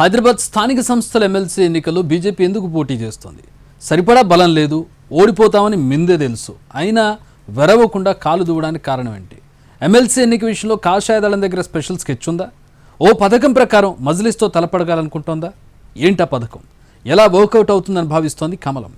హైదరాబాద్ స్థానిక సంస్థల ఎమ్మెల్సీ ఎన్నికల్లో బీజేపీ ఎందుకు పోటీ చేస్తోంది? సరిపడా బలం లేదు, ఓడిపోతామని ముందే తెలుసు, అయినా వెరవకుండా కాలు దూవడానికి కారణం ఏంటి? ఎమ్మెల్సీ ఎన్నిక విషయంలో కాషాయ దళం దగ్గర స్పెషల్ స్కెచ్ ఉందా? ఓ పథకం ప్రకారం మజ్లిస్తో తలపడగాలనుకుంటోందా? ఏంటా పథకం? ఎలా వర్కౌట్ అవుతుందని భావిస్తోంది కమలం.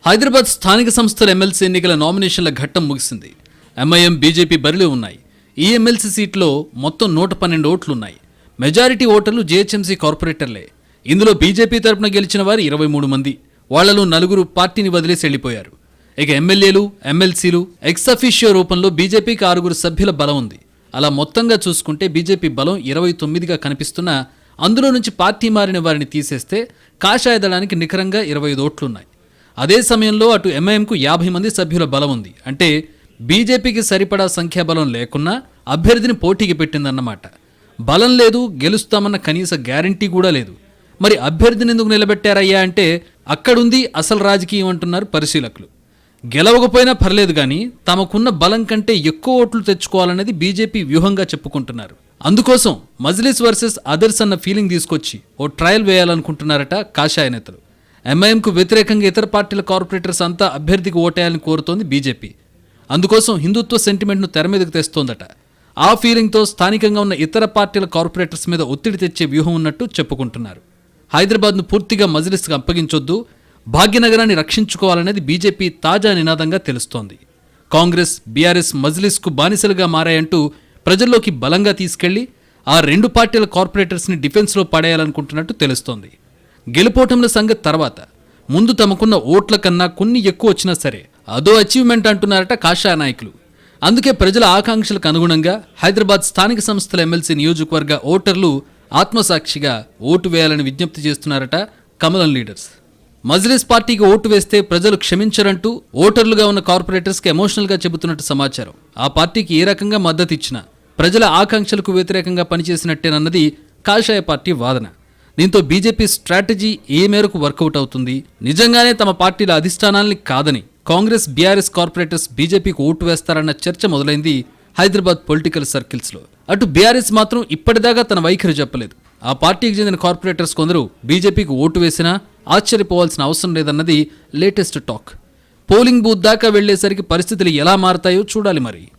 హైదరాబాద్ స్థానిక సంస్థల ఎమ్మెల్సీ ఎన్నికల నామినేషన్ల ఘట్టం ముగిసింది. ఎంఐఎం, బీజేపీ బరిలో ఉన్నాయి. ఈ ఎమ్మెల్సీ సీట్లో మొత్తం 112 ఓట్లున్నాయి. మెజారిటీ ఓటర్లు జీహెచ్ఎంసీ కార్పొరేటర్లే. ఇందులో బీజేపీ తరపున గెలిచిన వారు 23 మంది. వాళ్లలో 4 పార్టీని వదిలేసి వెళ్లిపోయారు. ఇక ఎమ్మెల్యేలు, ఎమ్మెల్సీలు ఎక్స్ అఫీషియో రూపంలో బీజేపీకి 6 సభ్యుల బలం ఉంది. అలా మొత్తంగా చూసుకుంటే బీజేపీ బలం 29గా కనిపిస్తున్నా అందులో నుంచి పార్టీ మారిన వారిని తీసేస్తే కాషాయ దళానికి నికరంగా 25 ఓట్లున్నాయి. అదే సమయంలో అటు ఎంఐఎంకు 50 మంది సభ్యుల బలం ఉంది. అంటే బీజేపీకి సరిపడా సంఖ్యాబలం లేకున్నా అభ్యర్థిని పోటీకి పెట్టిందన్నమాట. బలం లేదు, గెలుస్తామన్న కనీస గ్యారంటీ కూడా లేదు. మరి అభ్యర్థిని ఎందుకు నిలబెట్టారయ్యా అంటే అక్కడుంది అసలు రాజకీయం అంటున్నారు పరిశీలకులు. గెలవకపోయినా పర్లేదు కానీ తమకున్న బలం కంటే ఎక్కువ ఓట్లు తెచ్చుకోవాలనేది బీజేపీ వ్యూహంగా చెప్పుకుంటున్నారు. అందుకోసం మజ్లిస్ వర్సెస్ అదర్స్ అన్న ఫీలింగ్ తీసుకొచ్చి ఓ ట్రయల్ వేయాలనుకుంటున్నారట కాషాయ నేతలు. ఎంఐఎంకు వ్యతిరేకంగా ఇతర పార్టీల కార్పొరేటర్స్ అంతా అభ్యర్థికి ఓటేయాలని కోరుతోంది బీజేపీ. అందుకోసం హిందుత్వ సెంటిమెంట్ను తెర మీదకు తెస్తోందట. ఆ ఫీలింగ్తో స్థానికంగా ఉన్న ఇతర పార్టీల కార్పొరేటర్స్ మీద ఒత్తిడి తెచ్చే వ్యూహం ఉన్నట్టు చెప్పుకుంటున్నారు. హైదరాబాద్ను పూర్తిగా మజ్లిస్కు అప్పగించొద్దు, భాగ్యనగరాన్ని రక్షించుకోవాలనేది బీజేపీ తాజా నినాదంగా తెలుస్తోంది. కాంగ్రెస్, బీఆర్ఎస్ మజ్లిస్కు బానిసలుగా మారాయంటూ ప్రజల్లోకి బలంగా తీసుకెళ్లి ఆ 2 పార్టీల కార్పొరేటర్స్ని డిఫెన్స్లో పడేయాలనుకుంటున్నట్టు తెలుస్తోంది. గెలుపోటంల సంగతి తర్వాత ముందు తమకున్న ఓట్ల కన్నా కొన్ని ఎక్కువ వచ్చినా సరే అదో అచీవ్మెంట్ అంటున్నారట కాషాయ నాయకులు. అందుకే ప్రజల ఆకాంక్షలకు అనుగుణంగా హైదరాబాద్ స్థానిక సంస్థల ఎమ్మెల్సీ నియోజకవర్గ ఓటర్లు ఆత్మసాక్షిగా ఓటు వేయాలని విజ్ఞప్తి చేస్తున్నారట కమలం లీడర్స్. మజ్లిస్ పార్టీకి ఓటు వేస్తే ప్రజలు క్షమించరంటూ ఓటర్లుగా ఉన్న కార్పొరేటర్స్కి ఎమోషనల్గా చెబుతున్నట్టు సమాచారం. ఆ పార్టీకి ఏ రకంగా మద్దతు ఇచ్చినా ప్రజల ఆకాంక్షలకు వ్యతిరేకంగా పనిచేసినట్టేనన్నది కాషాయ పార్టీ వాదన. దీంతో బీజేపీ స్ట్రాటజీ ఏ మేరకు వర్కౌట్ అవుతుంది? నిజంగానే తమ పార్టీల అధిష్టానాల్ని కాదని కాంగ్రెస్, బీఆర్ఎస్ కార్పొరేటర్స్ బీజేపీకి ఓటు వేస్తారన్న చర్చ మొదలైంది హైదరాబాద్ పొలిటికల్ సర్కిల్స్లో. అటు బీఆర్ఎస్ మాత్రం ఇప్పటిదాకా తన వైఖరి చెప్పలేదు. ఆ పార్టీకి చెందిన కార్పొరేటర్స్ కొందరు బీజేపీకి ఓటు వేసినా ఆశ్చర్యపోవాల్సిన అవసరం లేదన్నది లేటెస్ట్ టాక్. పోలింగ్ బూత్ దాకా వెళ్లేసరికి పరిస్థితులు ఎలా మారతాయో చూడాలి మరి.